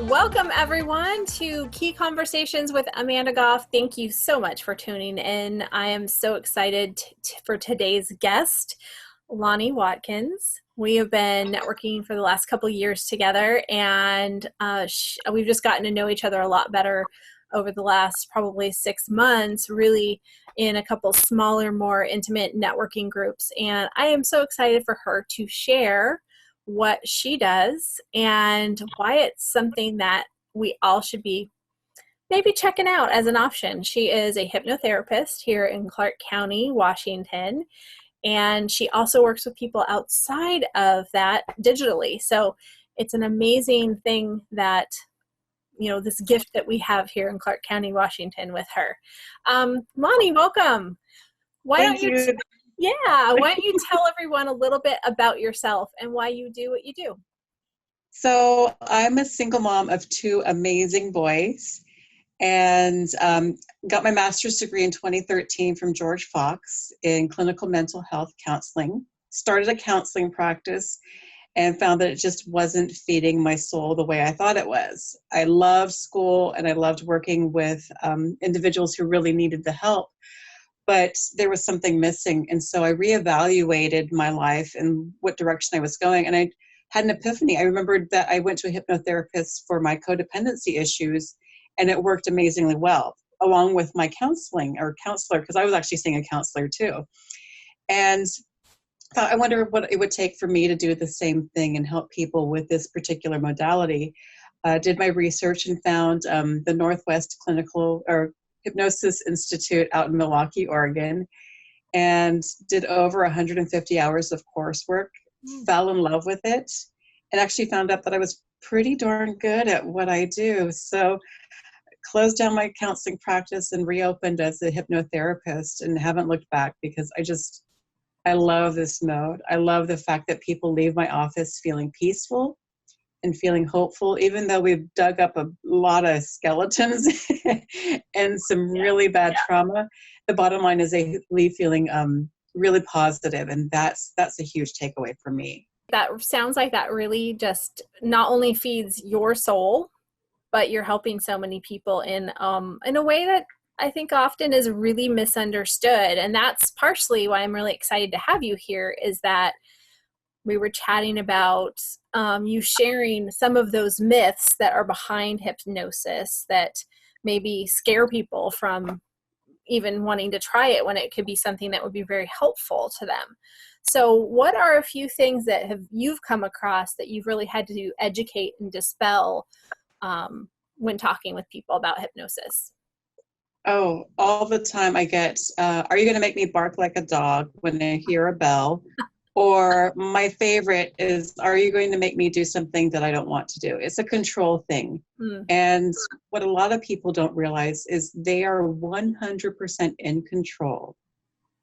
Welcome everyone to Key Conversations with Amanda Goff. Thank you so much for tuning in. I am so excited for today's guest, Lani Watkins. We have been networking for the last couple of years together, and we've just gotten to know each other a lot better over the last probably 6 months, really in a couple smaller, more intimate networking groups. And I am so excited for her to share what she does and why it's something that we all should be maybe checking out as an option. She is a hypnotherapist here in Clark County, Washington, and she also works with people outside of that digitally. So it's an amazing thing that, you know, this gift that we have here in Clark County, Washington with her. Lani, welcome. Why don't you tell everyone a little bit about yourself and why you do what you do? So I'm a single mom of 2 amazing boys, and got my master's degree in 2013 from George Fox in clinical mental health counseling. Started a counseling practice and found that it just wasn't feeding my soul the way I thought it was. I loved school and I loved working with individuals who really needed the help, but there was something missing. And so I reevaluated my life and what direction I was going. And I had an epiphany. I remembered that I went to a hypnotherapist for my codependency issues, and it worked amazingly well, along with my counseling or counselor, because I was actually seeing a counselor too. And thought, I wonder what it would take for me to do the same thing and help people with this particular modality. Did my research and found the Northwest Clinical or Hypnosis Institute out in Milwaukee, Oregon, and did over 150 hours of coursework, fell in love with it, and actually found out that I was pretty darn good at what I do. So closed down my counseling practice and reopened as a hypnotherapist, and haven't looked back because I love this mode. I love the fact that people leave my office feeling peaceful and feeling hopeful, even though we've dug up a lot of skeletons and some really bad trauma. The bottom line is they leave feeling really positive, and that's a huge takeaway for me. That sounds like that really just not only feeds your soul, but you're helping so many people in a way that I think often is really misunderstood. And that's partially why I'm really excited to have you here, is that we were chatting about you sharing some of those myths that are behind hypnosis that maybe scare people from even wanting to try it when it could be something that would be very helpful to them. So what are a few things that you've come across that you've really had to educate and dispel when talking with people about hypnosis? Oh, all the time I get, are you going to make me bark like a dog when I hear a bell? Or my favorite is, are you going to make me do something that I don't want to do? It's a control thing. And what a lot of people don't realize is they are 100% in control.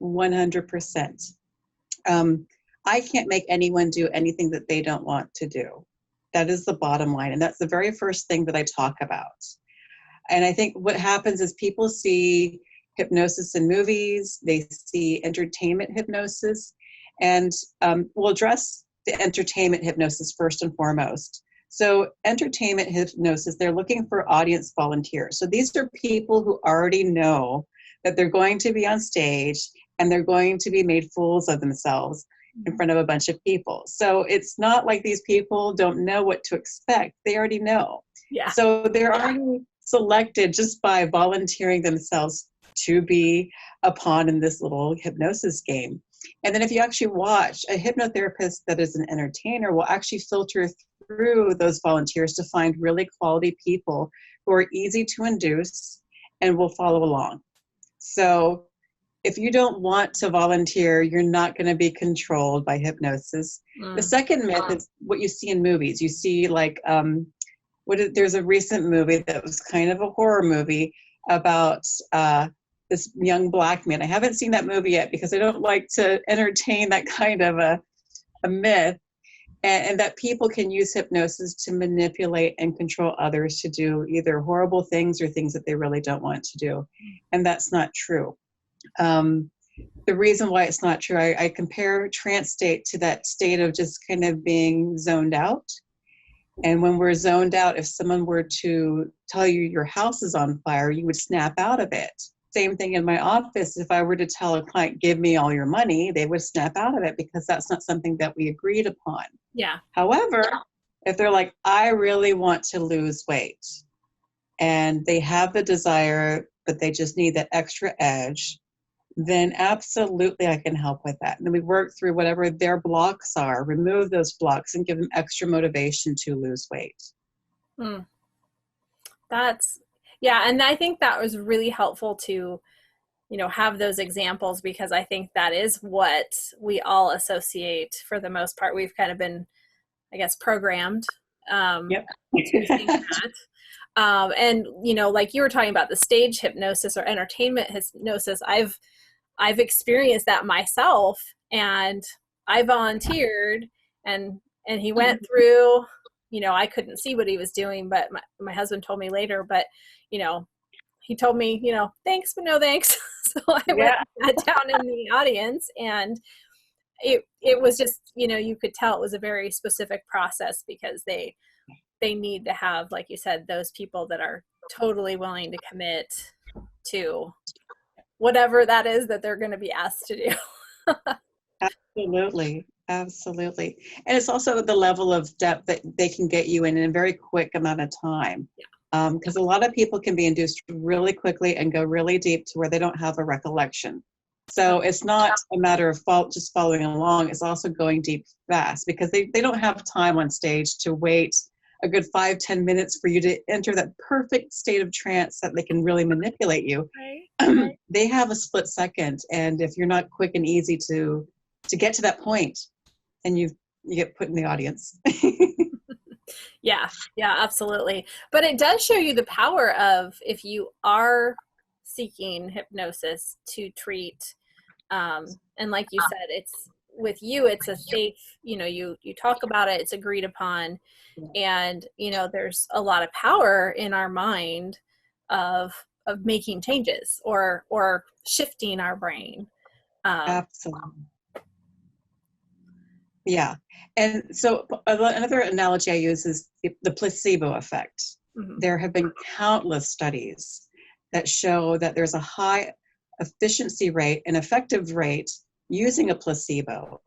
100%. I can't make anyone do anything that they don't want to do. That is the bottom line. And that's the very first thing that I talk about. And I think what happens is people see hypnosis in movies, they see entertainment hypnosis, and we'll address the entertainment hypnosis first and foremost. So entertainment hypnosis, they're looking for audience volunteers. So these are people who already know that they're going to be on stage and they're going to be made fools of themselves in front of a bunch of people. So it's not like these people don't know what to expect. They already know. Yeah. So they're already selected just by volunteering themselves to be a pawn in this little hypnosis game. And then if you actually watch, a hypnotherapist that is an entertainer will actually filter through those volunteers to find really quality people who are easy to induce and will follow along. So if you don't want to volunteer, you're not going to be controlled by hypnosis. The second myth is what you see in movies. You see like, there's a recent movie that was kind of a horror movie about this young black man. I haven't seen that movie yet because I don't like to entertain that kind of a myth, and that people can use hypnosis to manipulate and control others to do either horrible things or things that they really don't want to do. And that's not true. The reason why it's not true, I compare trance state to that state of just kind of being zoned out. And when we're zoned out, if someone were to tell you your house is on fire, you would snap out of it. Same thing in my office. If I were to tell a client, give me all your money, they would snap out of it because that's not something that we agreed upon. Yeah. However, if they're like, I really want to lose weight, and they have the desire, but they just need that extra edge, then absolutely I can help with that. And then we work through whatever their blocks are, remove those blocks, and give them extra motivation to lose weight. Mm. Yeah, and I think that was really helpful to, have those examples, because I think that is what we all associate for the most part. We've kind of been, I guess, programmed Yep. to think that. And, like you were talking about the stage hypnosis or entertainment hypnosis, I've experienced that myself, and I volunteered, and he went through, I couldn't see what he was doing, but my husband told me later, but, he told me, thanks, but no thanks. So I went and sat down in the audience, and it was just, you could tell it was a very specific process, because they need to have, like you said, those people that are totally willing to commit to whatever that is that they're going to be asked to do. Absolutely. Absolutely. And it's also the level of depth that they can get you in a very quick amount of time. Because a lot of people can be induced really quickly and go really deep to where they don't have a recollection. So it's not a matter of just following along. It's also going deep fast, because they don't have time on stage to wait a good 5-10 minutes for you to enter that perfect state of trance that they can really manipulate you. Right. They have a split second. And if you're not quick and easy to get to that point, then you get put in the audience. Yeah, absolutely. But it does show you the power of, if you are seeking hypnosis to treat, and like you said, it's with you, it's a safe, you talk about it, it's agreed upon, and, there's a lot of power in our mind of making changes or shifting our brain. Absolutely. Yeah. And so another analogy I use is the placebo effect. Mm-hmm. There have been countless studies that show that there's a high efficiency rate and effective rate using a placebo.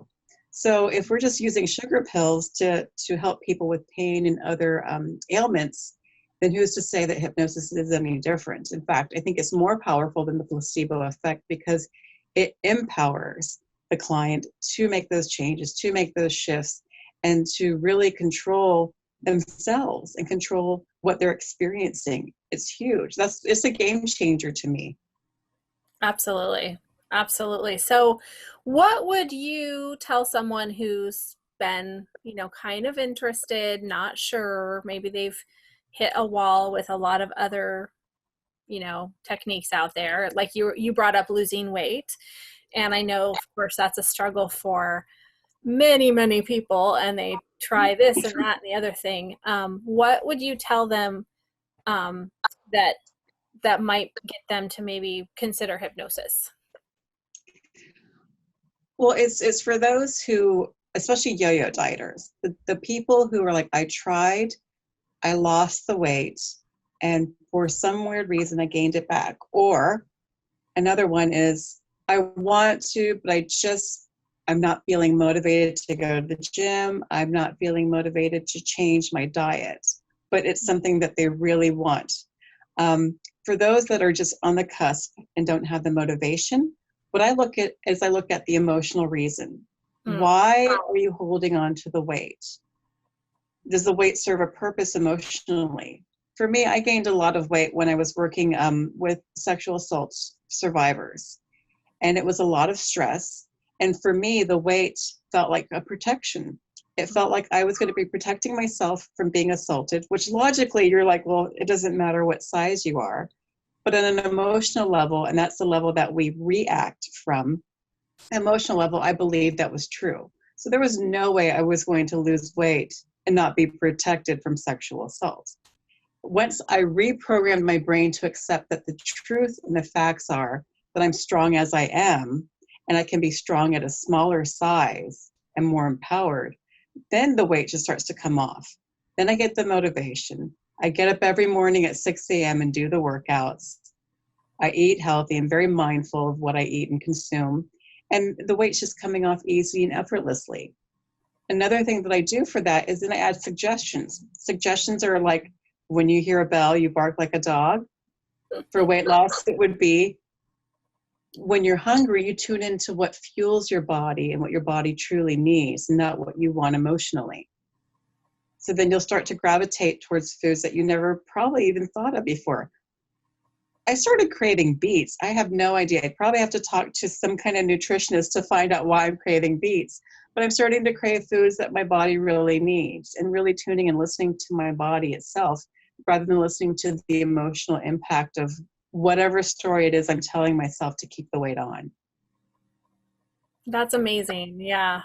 So if we're just using sugar pills to help people with pain and other ailments, then who's to say that hypnosis is any different? In fact, I think it's more powerful than the placebo effect, because it empowers the client to make those changes, to make those shifts, and to really control themselves and control what they're experiencing. It's huge. It's a game changer to me. Absolutely. Absolutely. So what would you tell someone who's been, kind of interested, not sure, maybe they've hit a wall with a lot of other, techniques out there? Like you brought up losing weight. And I know, of course, that's a struggle for many, many people, and they try this and that and the other thing. What would you tell them that might get them to maybe consider hypnosis? Well, it's for those who, especially yo-yo dieters, the people who are like, I tried, I lost the weight, and for some weird reason I gained it back. Or another one is, I want to, but I'm not feeling motivated to go to the gym. I'm not feeling motivated to change my diet, but it's something that they really want. For those that are just on the cusp and don't have the motivation, what I look at is I look at the emotional reason. Why are you holding on to the weight? Does the weight serve a purpose emotionally? For me, I gained a lot of weight when I was working with sexual assault survivors. And it was a lot of stress. And for me, the weight felt like a protection. It felt like I was going to be protecting myself from being assaulted, which logically you're like, well, it doesn't matter what size you are. But on an emotional level, and that's the level that we react from, emotional level, I believe that was true. So there was no way I was going to lose weight and not be protected from sexual assault. Once I reprogrammed my brain to accept that the truth and the facts are that I'm strong as I am, and I can be strong at a smaller size and more empowered, then the weight just starts to come off. Then I get the motivation. I get up every morning at 6 a.m. and do the workouts. I eat healthy. I'm very mindful of what I eat and consume. And the weight's just coming off easy and effortlessly. Another thing that I do for that is then I add suggestions. Suggestions are like, when you hear a bell, you bark like a dog. For weight loss, it would be, when you're hungry, you tune into what fuels your body and what your body truly needs, not what you want emotionally. So then you'll start to gravitate towards foods that you never probably even thought of before. I started craving beets. I have no idea. I'd probably have to talk to some kind of nutritionist to find out why I'm craving beets. But I'm starting to crave foods that my body really needs, and really tuning and listening to my body itself rather than listening to the emotional impact of whatever story it is I'm telling myself to keep the weight on. That's amazing. Yeah.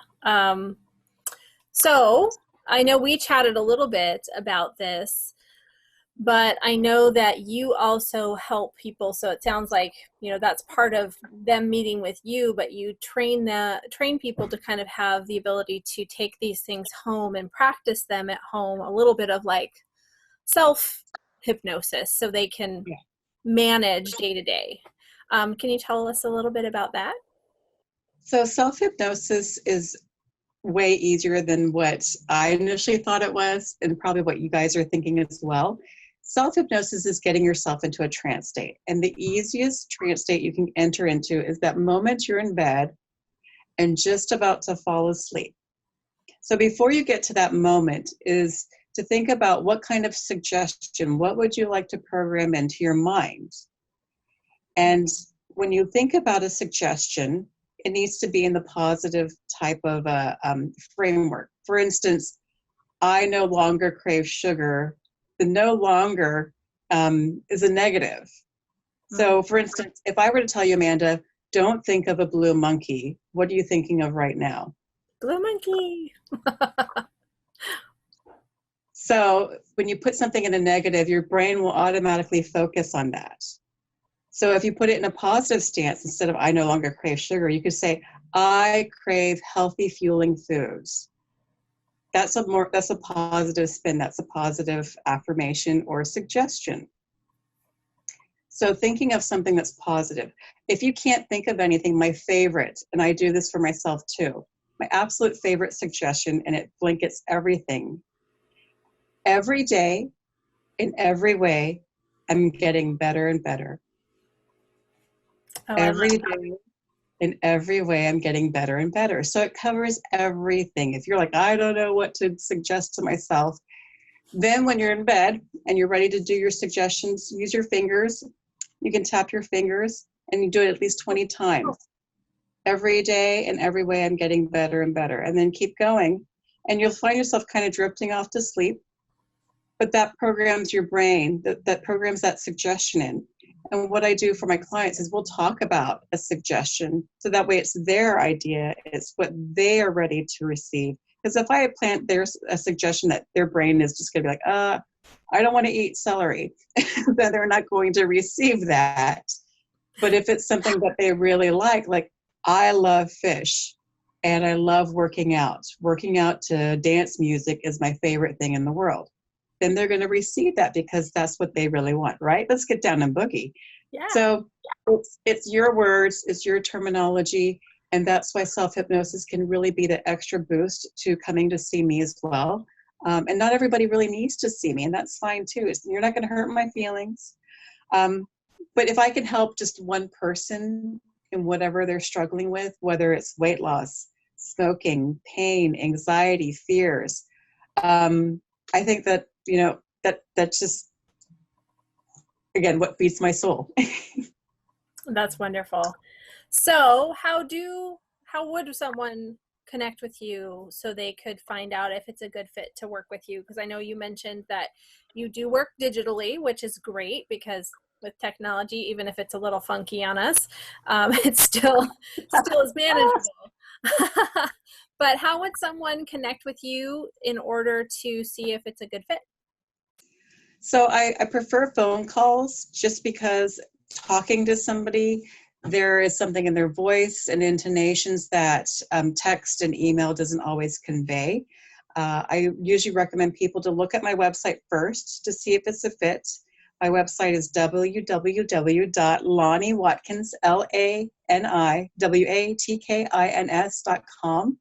So I know we chatted a little bit about this, but I know that you also help people. So it sounds like, that's part of them meeting with you, but you train people to kind of have the ability to take these things home and practice them at home, a little bit of like self hypnosis, so they can manage day to day. Can you tell us a little bit about that? So self-hypnosis is way easier than what I initially thought it was, and probably what you guys are thinking as well. Self-hypnosis is getting yourself into a trance state. And the easiest trance state you can enter into is that moment you're in bed and just about to fall asleep. So before you get to that moment is to think about what kind of suggestion, what would you like to program into your mind? And when you think about a suggestion, it needs to be in the positive type of framework. For instance, I no longer crave sugar. The no longer is a negative. So for instance, if I were to tell you, Amanda, don't think of a blue monkey, what are you thinking of right now? Blue monkey. So when you put something in a negative, your brain will automatically focus on that. So if you put it in a positive stance, instead of I no longer crave sugar, you could say, I crave healthy, fueling foods. That's a positive spin. That's a positive affirmation or suggestion. So thinking of something that's positive. If you can't think of anything, my favorite, and I do this for myself too, my absolute favorite suggestion, and it blankets everything. Every day, in every way, I'm getting better and better. Every day, in every way, I'm getting better and better. So it covers everything. If you're like, I don't know what to suggest to myself, then when you're in bed and you're ready to do your suggestions, use your fingers. You can tap your fingers and you do it at least 20 times. Every day and every way, I'm getting better and better. And then keep going. And you'll find yourself kind of drifting off to sleep. But that programs your brain, that programs that suggestion in. And what I do for my clients is we'll talk about a suggestion, so that way it's their idea, it's what they are ready to receive. Because if I plant there's a suggestion that their brain is just going to be like, I don't want to eat celery, then they're not going to receive that. But if it's something that they really like I love fish and I love working out. Working out to dance music is my favorite thing in the world. Then they're going to receive that because that's what they really want, right? Let's get down and boogie. Yeah. So it's your words, it's your terminology, and that's why self-hypnosis can really be the extra boost to coming to see me as well. And not everybody really needs to see me, and that's fine too. You're not going to hurt my feelings. But if I can help just one person in whatever they're struggling with, whether it's weight loss, smoking, pain, anxiety, fears, I think that, that's just, again, what feeds my soul. That's wonderful. So how would someone connect with you so they could find out if it's a good fit to work with you? Because I know you mentioned that you do work digitally, which is great because with technology, even if it's a little funky on us, it still is manageable. But how would someone connect with you in order to see if it's a good fit? So I prefer phone calls just because talking to somebody, there is something in their voice and intonations that text and email doesn't always convey. I usually recommend people to look at my website first to see if it's a fit. My website is www.laniwatkins, LaniWatkins.com.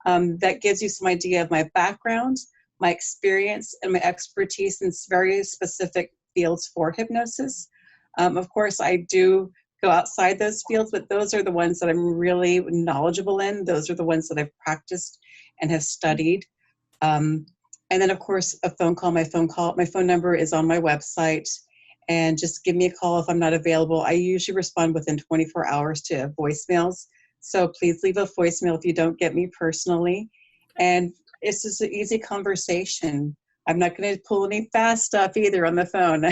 That gives you some idea of my background, my experience, and my expertise in very specific fields for hypnosis. Of course, I do go outside those fields, but those are the ones that I'm really knowledgeable in. Those are the ones that I've practiced and have studied. And then, of course, a phone call. My phone number is on my website. And just give me a call if I'm not available. I usually respond within 24 hours to voicemails. So please leave a voicemail if you don't get me personally. And it's just an easy conversation. I'm not going to pull any fast stuff either on the phone.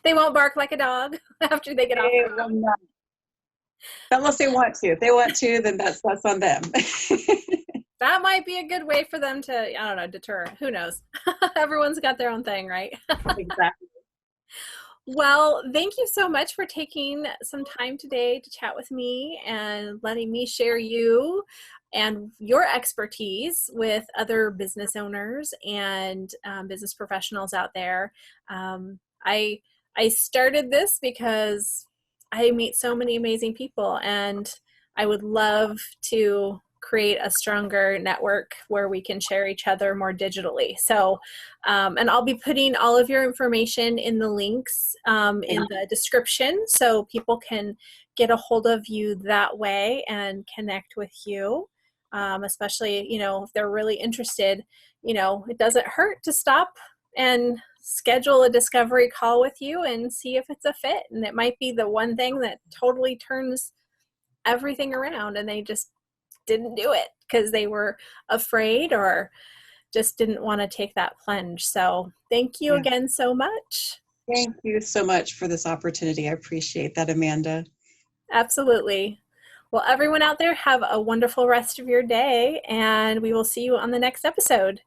They won't bark like a dog after they get off. Unless they want to. If they want to, then that's on them. That might be a good way for them to, I don't know, deter. Who knows? Everyone's got their own thing, right? Exactly. Well, thank you so much for taking some time today to chat with me and letting me share you and your expertise with other business owners and business professionals out there. I started this because I meet so many amazing people, and I would love to create a stronger network where we can share each other more digitally. So, and I'll be putting all of your information in the links in the description so people can get a hold of you that way and connect with you, especially, you know, if they're really interested. You know, it doesn't hurt to stop and schedule a discovery call with you and see if it's a fit. And it might be the one thing that totally turns everything around, and they just didn't do it because they were afraid or just didn't want to take that plunge. So thank you again so much. Thank you so much for this opportunity. I appreciate that, Amanda. Absolutely. Well, everyone out there, have a wonderful rest of your day, and we will see you on the next episode.